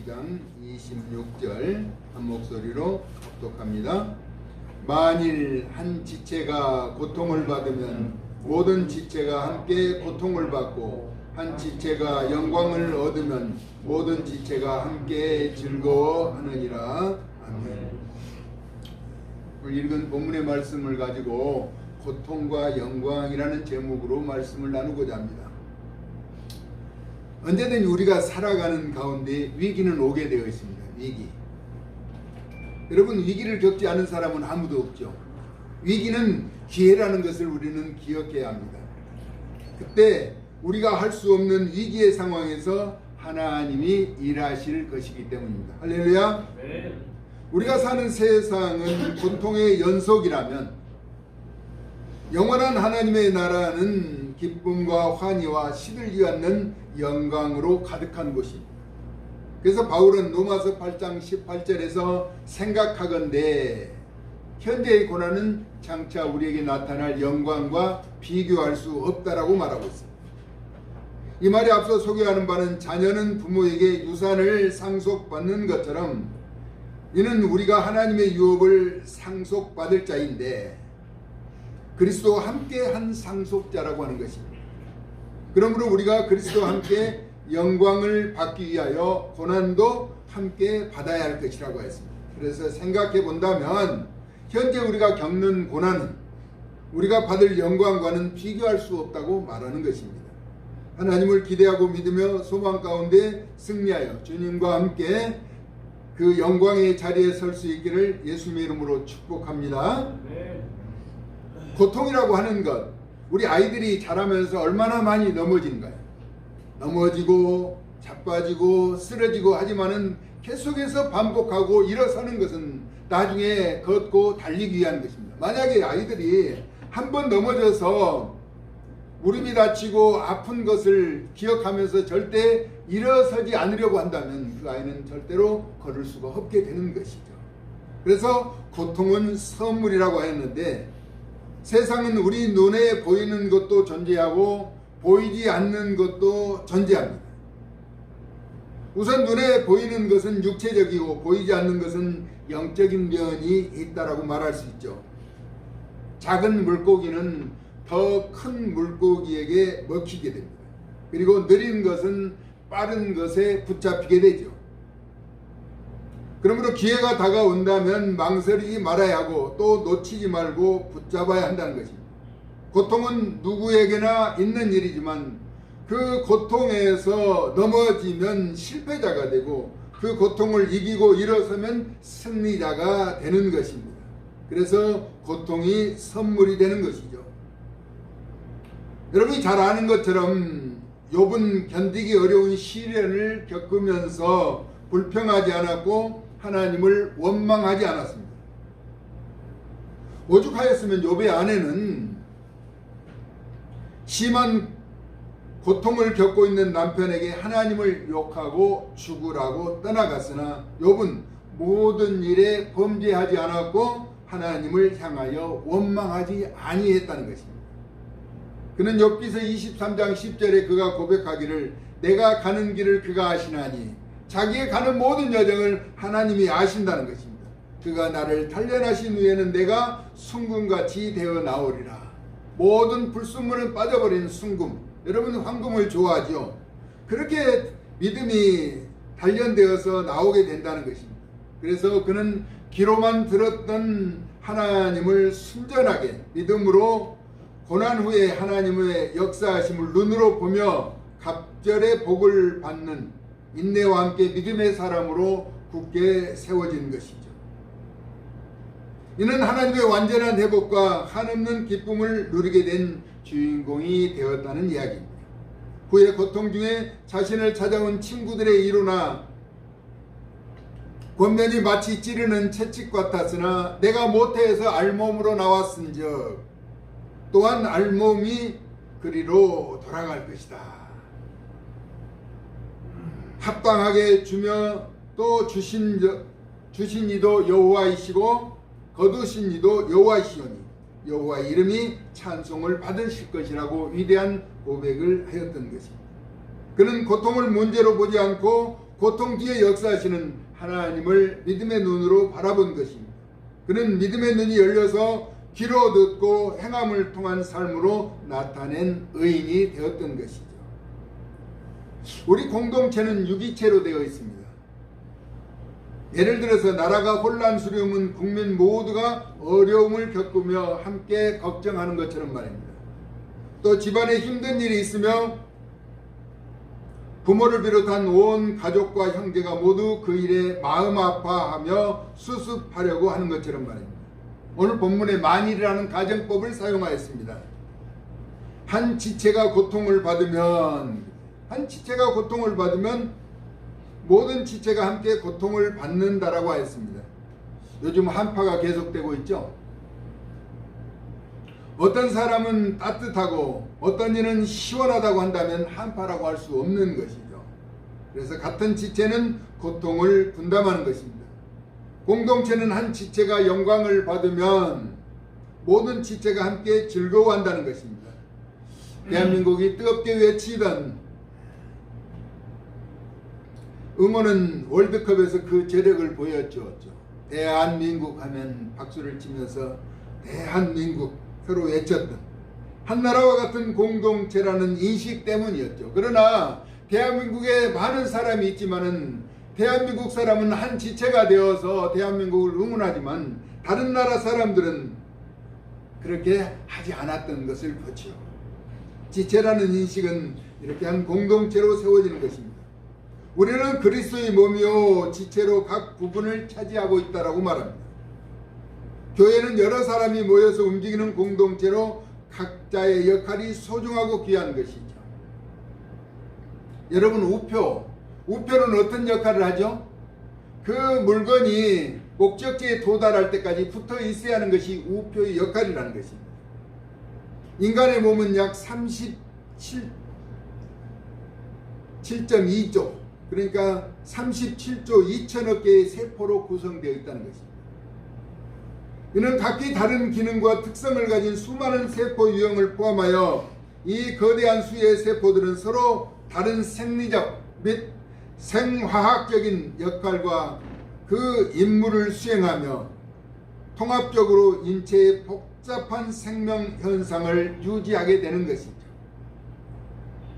12장 26절 한 목소리로 합독합니다. 만일 한 지체가 고통을 받으면 모든 지체가 함께 고통을 받고 한 지체가 영광을 얻으면 모든 지체가 함께 즐거워하느니라. 아멘. 오늘 읽은 본문의 말씀을 가지고 고통과 영광이라는 제목으로 말씀을 나누고자 합니다. 언제든 우리가 살아가는 가운데 위기는 오게 되어 있습니다. 위기. 여러분, 위기를 겪지 않은 사람은 아무도 없죠. 위기는 기회라는 것을 우리는 기억해야 합니다. 그때 우리가 할 수 없는 위기의 상황에서 하나님이 일하실 것이기 때문입니다. 할렐루야. 네. 우리가 사는 세상은 고통의 연속이라면 영원한 하나님의 나라는 기쁨과 환희와 시들지 않는 영광으로 가득한 곳입니다. 그래서 바울은 로마서 8장 18절에서 생각하건대 현재의 고난은 장차 우리에게 나타날 영광과 비교할 수 없다라고 말하고 있습니다. 이 말이 앞서 소개하는 바는 자녀는 부모에게 유산을 상속받는 것처럼 이는 우리가 하나님의 유업을 상속받을 자인데 그리스도와 함께 한 상속자라고 하는 것입니다. 그러므로 우리가 그리스도와 함께 영광을 받기 위하여 고난도 함께 받아야 할 것이라고 했습니다. 그래서 생각해 본다면 현재 우리가 겪는 고난은 우리가 받을 영광과는 비교할 수 없다고 말하는 것입니다. 하나님을 기대하고 믿으며 소망 가운데 승리하여 주님과 함께 그 영광의 자리에 설 수 있기를 예수님의 이름으로 축복합니다. 네. 고통이라고 하는 것, 우리 아이들이 자라면서 얼마나 많이 넘어진가요? 넘어지고 자빠지고 쓰러지고 하지만은 계속해서 반복하고 일어서는 것은 나중에 걷고 달리기 위한 것입니다. 만약에 아이들이 한번 넘어져서 무릎이 다치고 아픈 것을 기억하면서 절대 일어서지 않으려고 한다면 그 아이는 절대로 걸을 수가 없게 되는 것이죠. 그래서 고통은 선물이라고 했는데 세상은 우리 눈에 보이는 것도 존재하고 보이지 않는 것도 존재합니다. 우선 눈에 보이는 것은 육체적이고 보이지 않는 것은 영적인 면이 있다라고 말할 수 있죠. 작은 물고기는 더 큰 물고기에게 먹히게 됩니다. 그리고 느린 것은 빠른 것에 붙잡히게 되죠. 그러므로 기회가 다가온다면 망설이지 말아야 하고 또 놓치지 말고 붙잡아야 한다는 것입니다. 고통은 누구에게나 있는 일이지만 그 고통에서 넘어지면 실패자가 되고 그 고통을 이기고 일어서면 승리자가 되는 것입니다. 그래서 고통이 선물이 되는 것이죠. 여러분이 잘 아는 것처럼 욥은 견디기 어려운 시련을 겪으면서 불평하지 않았고 하나님을 원망하지 않았습니다. 오죽하였으면 욥의 아내는 심한 고통을 겪고 있는 남편에게 하나님을 욕하고 죽으라고 떠나갔으나 욥은 모든 일에 범죄하지 않았고 하나님을 향하여 원망하지 아니했다는 것입니다. 그는 욥기서 23장 10절에 그가 고백하기를 내가 가는 길을 그가 아시나니 자기의 가는 모든 여정을 하나님이 아신다는 것입니다. 그가 나를 단련하신 후에는 내가 순금같이 되어 나오리라. 모든 불순물은 빠져버린 순금. 여러분 황금을 좋아하죠. 그렇게 믿음이 단련되어서 나오게 된다는 것입니다. 그래서 그는 귀로만 들었던 하나님을 순전하게 믿음으로 고난 후에 하나님의 역사하심을 눈으로 보며 갑절의 복을 받는 인내와 함께 믿음의 사람으로 굳게 세워진 것이죠. 이는 하나님의 완전한 회복과 한없는 기쁨을 누리게 된 주인공이 되었다는 이야기입니다. 후에 고통 중에 자신을 찾아온 친구들의 이로나 권면이 마치 찌르는 채찍 같았으나 내가 모태에서 알몸으로 나왔은즉 또한 알몸이 그리로 돌아갈 것이다. 합당하게 주며 또 주신 이도 여호와이시고 거두신 이도 여호와이시오니 여호와의 이름이 찬송을 받으실 것이라고 위대한 고백을 하였던 것입니다. 그는 고통을 문제로 보지 않고 고통 뒤에 역사하시는 하나님을 믿음의 눈으로 바라본 것입니다. 그는 믿음의 눈이 열려서 귀로 듣고 행함을 통한 삶으로 나타낸 의인이 되었던 것이죠. 우리 공동체는 유기체로 되어 있습니다. 예를 들어서 나라가 혼란스러우면 국민 모두가 어려움을 겪으며 함께 걱정하는 것처럼 말입니다. 또 집안에 힘든 일이 있으며 부모를 비롯한 온 가족과 형제가 모두 그 일에 마음 아파하며 수습하려고 하는 것처럼 말입니다. 오늘 본문에 만일이라는 가정법을 사용하였습니다. 한 지체가 고통을 받으면 모든 지체가 함께 고통을 받는다라고 하였습니다. 요즘 한파가 계속되고 있죠. 어떤 사람은 따뜻하고 어떤 이는 시원하다고 한다면 한파라고 할 수 없는 것이죠. 그래서 같은 지체는 고통을 분담하는 것입니다. 공동체는 한 지체가 영광을 받으면 모든 지체가 함께 즐거워한다는 것입니다. 대한민국이 뜨겁게 외치던 응원은 월드컵에서 그 저력을 보여주었죠. 대한민국 하면 박수를 치면서 대한민국 서로 외쳤던 한나라와 같은 공동체라는 인식 때문이었죠. 그러나 대한민국에 많은 사람이 있지만은 대한민국 사람은 한 지체가 되어서 대한민국을 응원하지만 다른 나라 사람들은 그렇게 하지 않았던 것을 보죠. 지체라는 인식은 이렇게 한 공동체로 세워지는 것입니다. 우리는 그리스도의 몸이요 지체로 각 부분을 차지하고 있다라고 말합니다. 교회는 여러 사람이 모여서 움직이는 공동체로 각자의 역할이 소중하고 귀한 것이죠. 여러분, 우표는 어떤 역할을 하죠? 그 물건이 목적지에 도달할 때까지 붙어 있어야 하는 것이 우표의 역할이라는 것입니다. 인간의 몸은 약 37.2조, 그러니까 37조 2천억 개의 세포로 구성되어 있다는 것입니다. 이는 각기 다른 기능과 특성을 가진 수많은 세포 유형을 포함하여 이 거대한 수의 세포들은 서로 다른 생리적 및 생화학적인 역할과 그 임무를 수행하며 통합적으로 인체의 복잡한 생명 현상을 유지하게 되는 것이죠.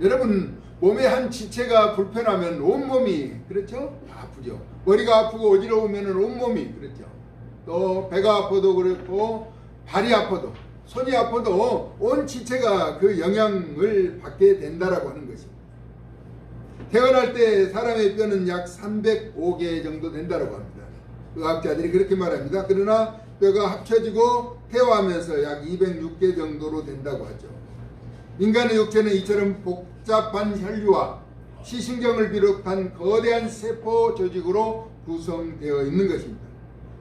여러분, 몸의 한 지체가 불편하면 온몸이 그렇죠? 아프죠. 머리가 아프고 어지러우면 온몸이 그렇죠. 또 배가 아파도 그렇고 발이 아파도 손이 아파도 온 지체가 그 영향을 받게 된다라고 하는 것입니다. 태어날 때 사람의 뼈는 약 305개 정도 된다라고 합니다. 의학자들이 그렇게 말합니다. 그러나 뼈가 합쳐지고 퇴화하면서 약 206개 정도로 된다고 하죠. 인간의 육체는 이처럼 복잡한 혈류와 시신경을 비롯한 거대한 세포 조직으로 구성되어 있는 것입니다.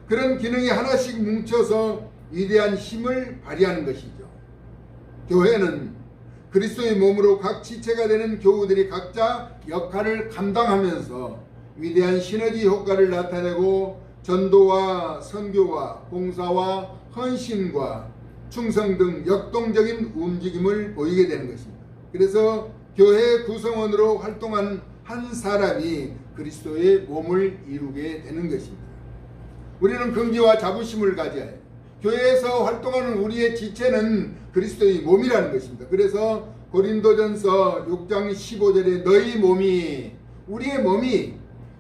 그런 기능이 하나씩 뭉쳐서 위대한 힘을 발휘하는 것이죠. 교회는 그리스도의 몸으로 각 지체가 되는 교우들이 각자 역할을 감당하면서 위대한 시너지 효과를 나타내고 전도와 선교와 봉사와 헌신과 충성 등 역동적인 움직임을 보이게 되는 것입니다. 그래서 교회 구성원으로 활동한 한 사람이 그리스도의 몸을 이루게 되는 것입니다. 우리는 긍지와 자부심을 가져야 해요. 교회에서 활동하는 우리의 지체는 그리스도의 몸이라는 것입니다. 그래서 고린도전서 6장 15절에 너희 몸이, 우리의 몸이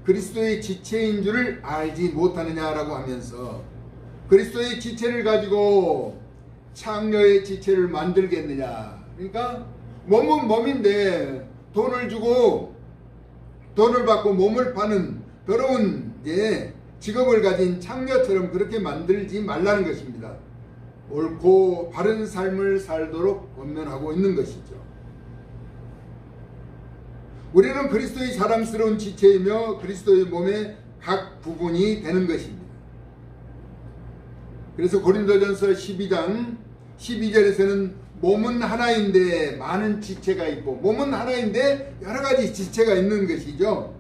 그리스도의 지체인 줄을 알지 못하느냐라고 하면서 그리스도의 지체를 가지고 창녀의 지체를 만들겠느냐. 그러니까 몸은 몸인데 돈을 주고 돈을 받고 몸을 파는 더러운 직업을 가진 창녀처럼 그렇게 만들지 말라는 것입니다. 옳고 바른 삶을 살도록 권면하고 있는 것이죠. 우리는 그리스도의 사랑스러운 지체이며 그리스도의 몸의 각 부분이 되는 것입니다. 그래서 고린도전서 12장 12절에서는 몸은 하나인데 많은 지체가 있고, 몸은 하나인데 여러 가지 지체가 있는 것이죠.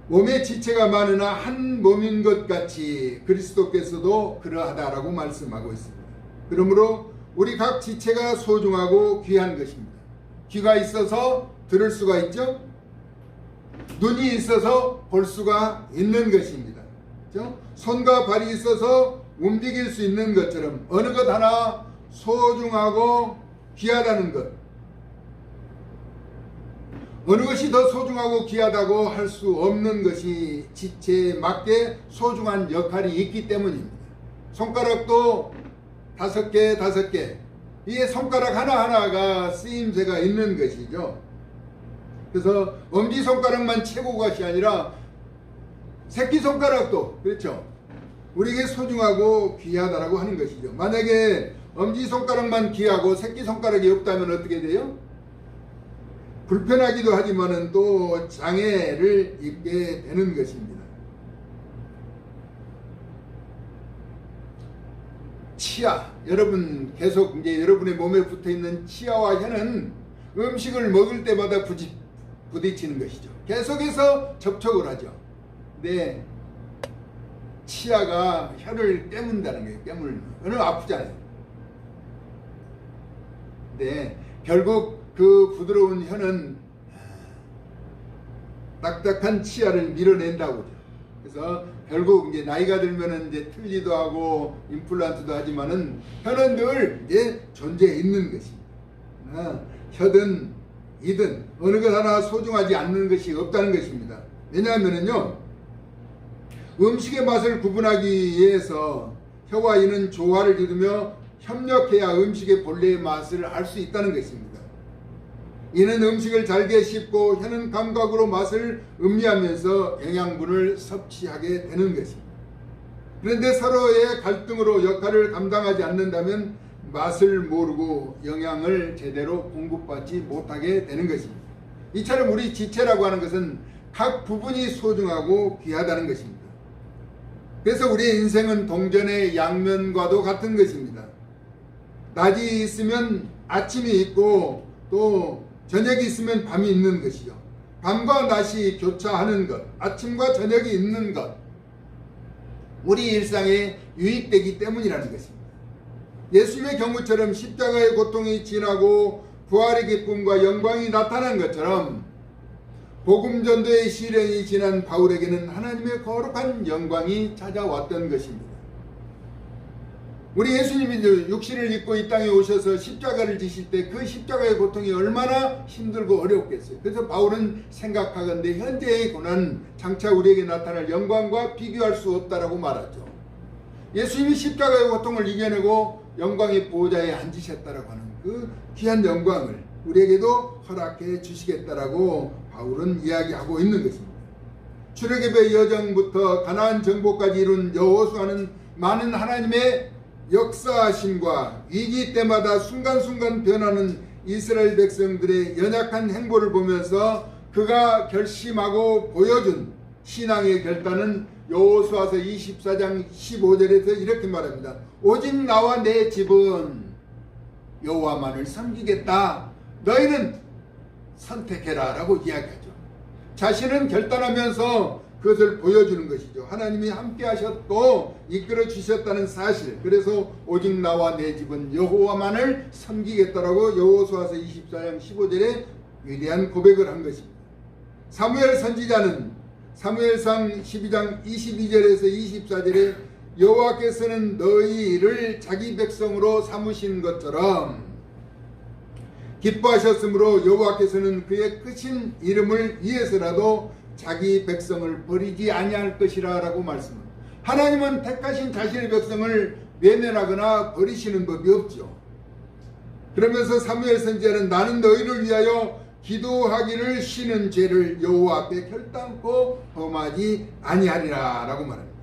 몸의 지체가 많으나 한 몸인 것 같이 그리스도께서도 그러하다라고 말씀하고 있습니다. 그러므로 우리 각 지체가 소중하고 귀한 것입니다. 귀가 있어서 들을 수가 있죠. 눈이 있어서 볼 수가 있는 것입니다. 그렇죠? 손과 발이 있어서 움직일 수 있는 것처럼 어느 것 하나 소중하고 귀하다는 것, 어느 것이 더 소중하고 귀하다고 할 수 없는 것이 지체에 맞게 소중한 역할이 있기 때문입니다. 손가락도 5개 이게 손가락 하나하나가 쓰임새가 있는 것이죠. 그래서 엄지손가락만 최고 것이 아니라 새끼손가락도 그렇죠. 우리에게 소중하고 귀하다라고 하는 것이죠. 만약에 엄지손가락만 귀하고 새끼손가락이 없다면 어떻게 돼요? 불편하기도 하지만은 또 장애를 입게 되는 것입니다. 치아, 여러분 계속 이제 여러분의 몸에 붙어 있는 치아와 혀는 음식을 먹을 때마다 부딪히는 것이죠. 계속해서 접촉을 하죠. 근데 치아가 혀를 깨문다는 거예요. 깨물면 아프잖아요. 근데 결국 그 부드러운 혀는 딱딱한 치아를 밀어낸다고. 그래서 결국 이제 나이가 들면은 이제 틀니도 하고 임플란트도 하지만은 혀는 늘 이제 존재해 있는 것입니다. 혀든 이든 어느 것 하나 소중하지 않는 것이 없다는 것입니다. 왜냐하면은요, 음식의 맛을 구분하기 위해서 혀와 이는 조화를 이루며 협력해야 음식의 본래의 맛을 알 수 있다는 것입니다. 이는 음식을 잘게 씹고 혀는 감각으로 맛을 음미하면서 영양분을 섭취하게 되는 것입니다. 그런데 서로의 갈등으로 역할을 감당하지 않는다면 맛을 모르고 영양을 제대로 공급받지 못하게 되는 것입니다. 이처럼 우리 지체라고 하는 것은 각 부분이 소중하고 귀하다는 것입니다. 그래서 우리의 인생은 동전의 양면과도 같은 것입니다. 낮이 있으면 아침이 있고 또 저녁이 있으면 밤이 있는 것이죠. 밤과 낮이 교차하는 것, 아침과 저녁이 있는 것, 우리 일상에 유익되기 때문이라는 것입니다. 예수님의 경우처럼 십자가의 고통이 지나고 부활의 기쁨과 영광이 나타난 것처럼 복음 전도의 시련이 지난 바울에게는 하나님의 거룩한 영광이 찾아왔던 것입니다. 우리 예수님이 육신을 입고 이 땅에 오셔서 십자가를 지실 때 그 십자가의 고통이 얼마나 힘들고 어렵겠어요. 그래서 바울은 생각하건대 현재의 고난은 장차 우리에게 나타날 영광과 비교할 수 없다라고 말하죠. 예수님이 십자가의 고통을 이겨내고 영광의 보좌에 앉으셨다라고 하는 그 귀한 영광을 우리에게도 허락해 주시겠다라고 바울은 이야기하고 있는 것입니다. 출애굽의 여정부터 가나안 정복까지 이룬 여호수아는 많은 하나님의 역사하심과 위기 때마다 순간순간 변하는 이스라엘 백성들의 연약한 행보를 보면서 그가 결심하고 보여준 신앙의 결단은 여호수아서 24장 15절에서 이렇게 말합니다. 오직 나와 내 집은 여호와만을 섬기겠다. 너희는 선택해라 라고 이야기하죠. 자신은 결단하면서 그것을 보여주는 것이죠. 하나님이 함께 하셨고 이끌어 주셨다는 사실. 그래서 오직 나와 내 집은 여호와만을 섬기겠다라고 여호수아서 24장 15절에 위대한 고백을 한 것입니다. 사무엘 선지자는 사무엘상 12장 22절에서 24절에 여호와께서는 너희를 자기 백성으로 삼으신 것처럼 기뻐하셨으므로 여호와께서는 그의 크신 이름을 위해서라도 자기 백성을 버리지 아니할 것이라 라고 말씀합니다. 하나님은 택하신 자신의 백성을 외면하거나 버리시는 법이 없죠. 그러면서 사무엘 선지자는 나는 너희를 위하여 기도하기를 쉬는 죄를 여호와 앞에 결단코 범하지 아니하리라 라고 말합니다.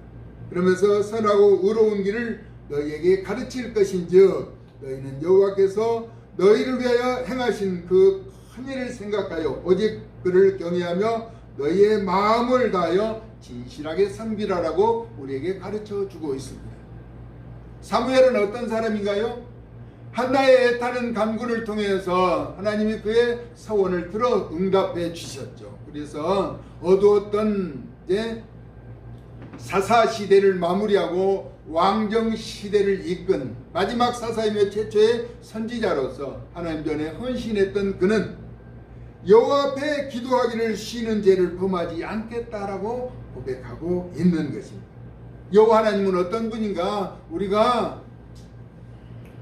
그러면서 선하고 의로운 길을 너희에게 가르칠 것인즉 너희는 여호와께서 너희를 위하여 행하신 그 큰 일을 생각하여 오직 그를 경외하며 너희의 마음을 다하여 진실하게 섬기라라고 우리에게 가르쳐 주고 있습니다. 사무엘은 어떤 사람인가요? 한나의 애타는 간구를 통해서 하나님이 그의 서원을 들어 응답해 주셨죠. 그래서 어두웠던 이제 사사시대를 마무리하고 왕정 시대를 이끈 마지막 사사이며 최초의 선지자로서 하나님 전에 헌신했던 그는 여호와 앞에 기도하기를 쉬는 죄를 범하지 않겠다라고 고백하고 있는 것입니다. 여호와 하나님은 어떤 분인가? 우리가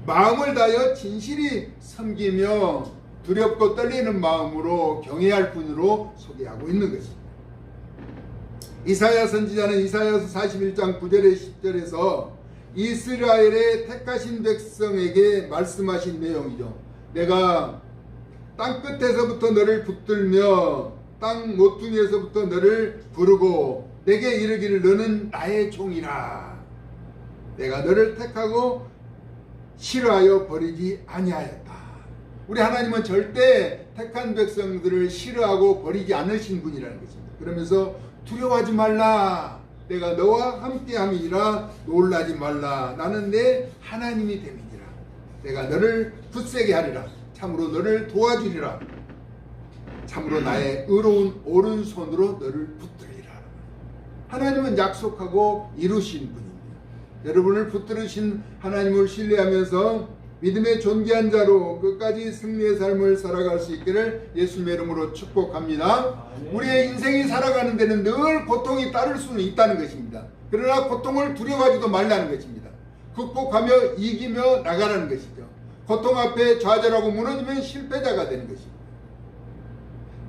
마음을 다하여 진실이 섬기며 두렵고 떨리는 마음으로 경외할 분으로 소개하고 있는 것입니다. 이사야 선지자는 이사야서 41장 9절에 10절에서 이스라엘의 택하신 백성에게 말씀하신 내용이죠. 내가 땅 끝에서부터 너를 붙들며 땅 모퉁이에서부터 너를 부르고 내게 이르기를 너는 나의 종이라. 내가 너를 택하고 싫어하여 버리지 아니하였다. 우리 하나님은 절대 택한 백성들을 싫어하고 버리지 않으신 분이라는 것입니다. 그러면서 두려워하지 말라. 내가 너와 함께함이라. 놀라지 말라. 나는 내 하나님이 됨이니라. 내가 너를 굳세게 하리라. 참으로 너를 도와주리라. 참으로 나의 의로운 오른손으로 너를 붙들리라. 하나님은 약속하고 이루신 분입니다. 여러분을 붙들으신 하나님을 신뢰하면서 믿음의 존귀한 자로 끝까지 승리의 삶을 살아갈 수 있기를 예수님의 이름으로 축복합니다. 우리의 인생이 살아가는 데는 늘 고통이 따를 수는 있다는 것입니다. 그러나 고통을 두려워하지도 말라는 것입니다. 극복하며 이기며 나가라는 것이죠. 고통 앞에 좌절하고 무너지면 실패자가 되는 것입니다.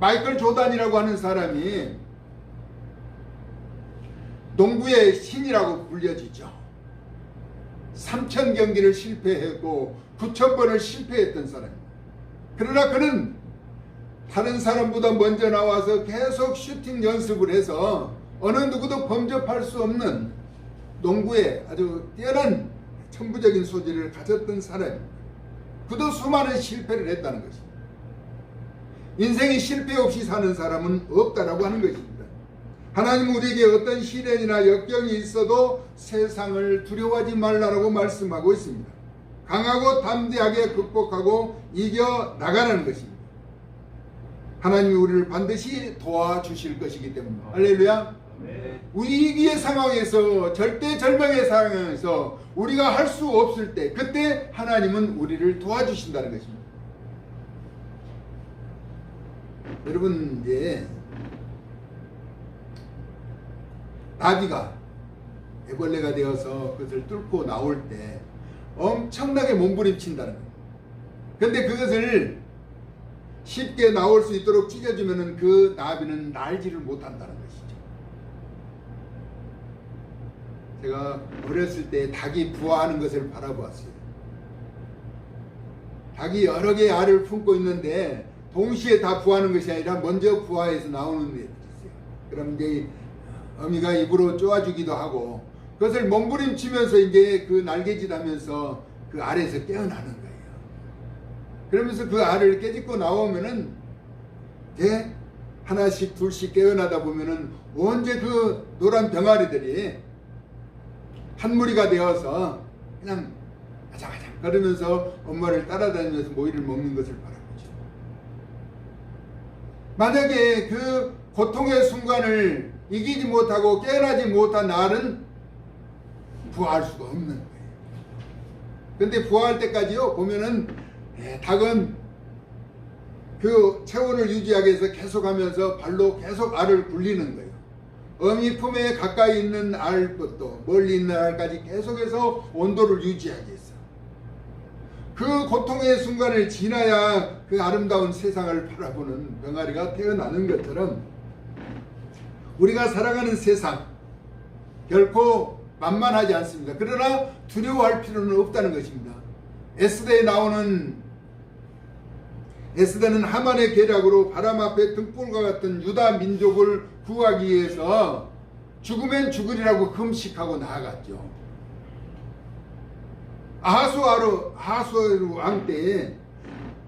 마이클 조단이라고 하는 사람이 농구의 신이라고 불려지죠. 3,000경기를 실패했고 9,000번을 실패했던 사람입니다. 그러나 그는 다른 사람보다 먼저 나와서 계속 슈팅 연습을 해서 어느 누구도 범접할 수 없는 농구에 아주 뛰어난 천부적인 소질을 가졌던 사람입니다. 그도 수많은 실패를 했다는 것입니다. 인생이 실패 없이 사는 사람은 없다라고 하는 것입니다. 하나님은 우리에게 어떤 시련이나 역경이 있어도 세상을 두려워하지 말라고 말씀하고 있습니다. 강하고 담대하게 극복하고 이겨 나가라는 것입니다. 하나님이 우리를 반드시 도와주실 것이기 때문입니다. 할렐루야. 위기의 상황에서 절대절명의 상황에서 우리가 할 수 없을 때 그때 하나님은 우리를 도와주신다는 것입니다. 여러분 이제 나비가 애벌레가 되어서 그것을 뚫고 나올 때 엄청나게 몸부림친다는 거예요. 그런데 그것을 쉽게 나올 수 있도록 찢어주면 그 나비는 날지를 못한다는 것이죠. 제가 어렸을 때 닭이 부화하는 것을 바라보았어요. 닭이 여러 개의 알을 품고 있는데 동시에 다 부화하는 것이 아니라 먼저 부화해서 나오는 애들이 있어요. 그럼 이제 어미가 입으로 쪼아주기도 하고 그것을 몸부림치면서 이제 그 날개짓 하면서 그 알에서 깨어나는 거예요. 그러면서 그 알을 깨짓고 나오면은 이제 하나씩 둘씩 깨어나다 보면은 언제 그 노란 병아리들이 한 무리가 되어서 그냥 아작아작 걸으면서 엄마를 따라다니면서 모이를 먹는 것을 바라보죠. 만약에 그 고통의 순간을 이기지 못하고 깨어나지 못한 알은 부화할 수가 없는 거예요. 그런데 부화할 때까지요 보면은 닭은 그 체온을 유지하기 위해서 계속하면서 발로 계속 알을 굴리는 거예요. 어미 품에 가까이 있는 알부터 멀리 있는 알까지 계속해서 온도를 유지하기 위해서 그 고통의 순간을 지나야 그 아름다운 세상을 바라보는 병아리가 태어나는 것처럼 우리가 살아가는 세상 결코 만만하지 않습니다. 그러나 두려워할 필요는 없다는 것입니다. 에스더는 하만의 계략으로 바람 앞에 등불과 같은 유다 민족을 구하기 위해서 죽으면 죽으리라고 금식하고 나아갔죠. 아하수에로 왕 때에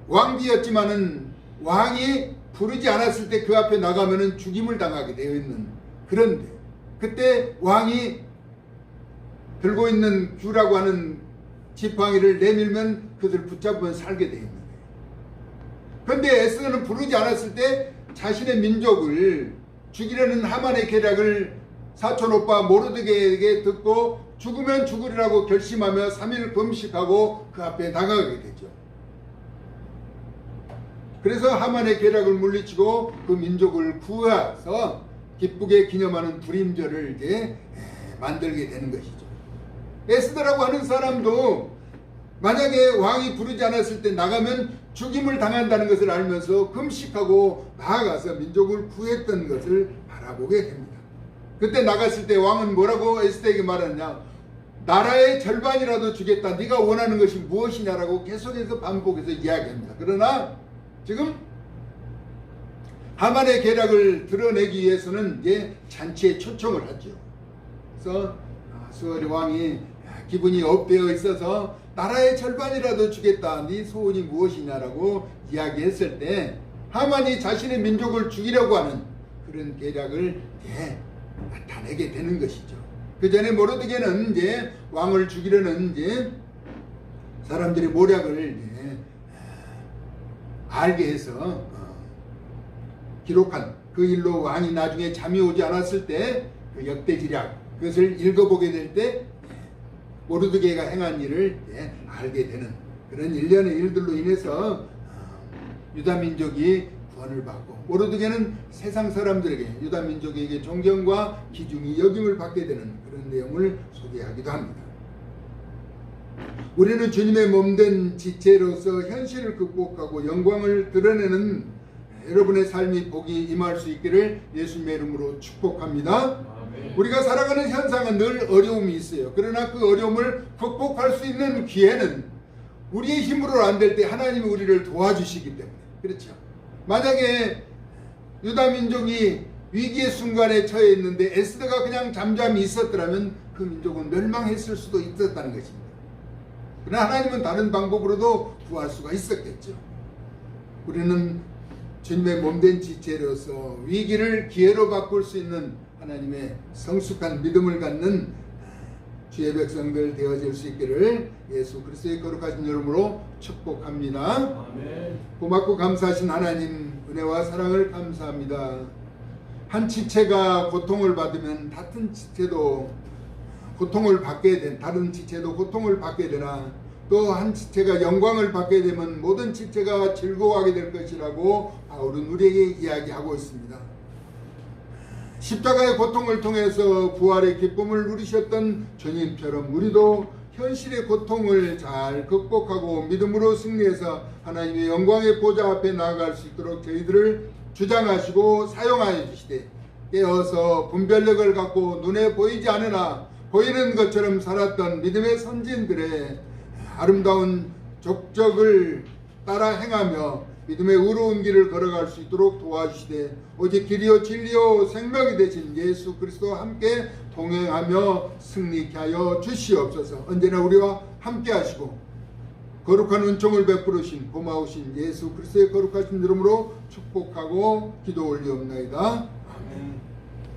왕비였지만은 왕이 부르지 않았을 때 그 앞에 나가면은 죽임을 당하게 되어 있는 그런데 그때 왕이 들고 있는 규라고 하는 지팡이를 내밀면 그들을 붙잡으면 살게 되어 있는 거예요. 그런데 에스더는 부르지 않았을 때 자신의 민족을 죽이려는 하만의 계략을 사촌 오빠 모르드게에게 듣고 죽으면 죽으리라고 결심하며 3일 금식하고 그 앞에 나가게 되죠. 그래서 하만의 계략을 물리치고 그 민족을 구해서 기쁘게 기념하는 불임절을 이제 만들게 되는 것이죠. 에스더라고 하는 사람도 만약에 왕이 부르지 않았을 때 나가면 죽임을 당한다는 것을 알면서 금식하고 나아가서 민족을 구했던 것을 바라보게 됩니다. 그때 나갔을 때 왕은 뭐라고 에스더에게 말하느냐? 나라의 절반이라도 주겠다. 네가 원하는 것이 무엇이냐라고 계속해서 반복해서 이야기합니다. 그러나 지금 하만의 계략을 드러내기 위해서는 이제 잔치에 초청을 하죠. 그래서 아수르 왕이 기분이 업되어 있어서 나라의 절반이라도 주겠다. 네 소원이 무엇이냐라고 이야기했을 때 하만이 자신의 민족을 죽이려고 하는 그런 계략을 나타내게 되는 것이죠. 그 전에 모르드게는 이제 왕을 죽이려는 이제 사람들의 모략을 알게 해서 기록한 그 일로 왕이 나중에 잠이 오지 않았을 때 그 역대지략 그것을 읽어보게 될 때 모르드게가 행한 일을 알게 되는 그런 일련의 일들로 인해서 유다민족이 구원을 받고 모르드게는 세상 사람들에게 유다민족에게 존경과 기중이 여김을 받게 되는 그런 내용을 소개하기도 합니다. 우리는 주님의 몸된 지체로서 현실을 극복하고 영광을 드러내는 여러분의 삶이 복이 임할 수 있기를 예수님의 이름으로 축복합니다. 아멘. 우리가 살아가는 현상은 늘 어려움이 있어요. 그러나 그 어려움을 극복할 수 있는 기회는 우리의 힘으로 안 될 때 하나님이 우리를 도와주시기 때문에 그렇죠. 만약에 유다민족이 위기의 순간에 처해 있는데 에스더가 그냥 잠잠히 있었더라면 그 민족은 멸망했을 수도 있었다는 것입니다. 그러나 하나님은 다른 방법으로도 구할 수가 있었겠죠. 우리는 주님의 몸된 지체로서 위기를 기회로 바꿀 수 있는 하나님의 성숙한 믿음을 갖는 주의 백성들 되어질 수 있기를 예수 그리스도의 거룩하신 이름으로 축복합니다. 아멘. 고맙고 감사하신 하나님 은혜와 사랑을 감사합니다. 한 지체가 고통을 받으면 다른 지체도 고통을 받게 된 다른 지체도 고통을 받게 되나 또 한 지체가 영광을 받게 되면 모든 지체가 즐거워하게 될 것이라고 바울은 우리에게 이야기하고 있습니다. 십자가의 고통을 통해서 부활의 기쁨을 누리셨던 주님처럼 우리도 현실의 고통을 잘 극복하고 믿음으로 승리해서 하나님의 영광의 보좌 앞에 나아갈 수 있도록 저희들을 주장하시고 사용하여 주시되 깨어서 분별력을 갖고 눈에 보이지 않으나 보이는 것처럼 살았던 믿음의 선진들의 아름다운 족적을 따라 행하며 믿음의 의로운 길을 걸어갈 수 있도록 도와주시되 오직 길이요 진리요 생명이 되신 예수 그리스도와 함께 동행하며 승리케 하여 주시옵소서. 언제나 우리와 함께 하시고 거룩한 은총을 베풀으신 고마우신 예수 그리스도의 거룩하신 이름으로 축복하고 기도 올리옵나이다. 아멘.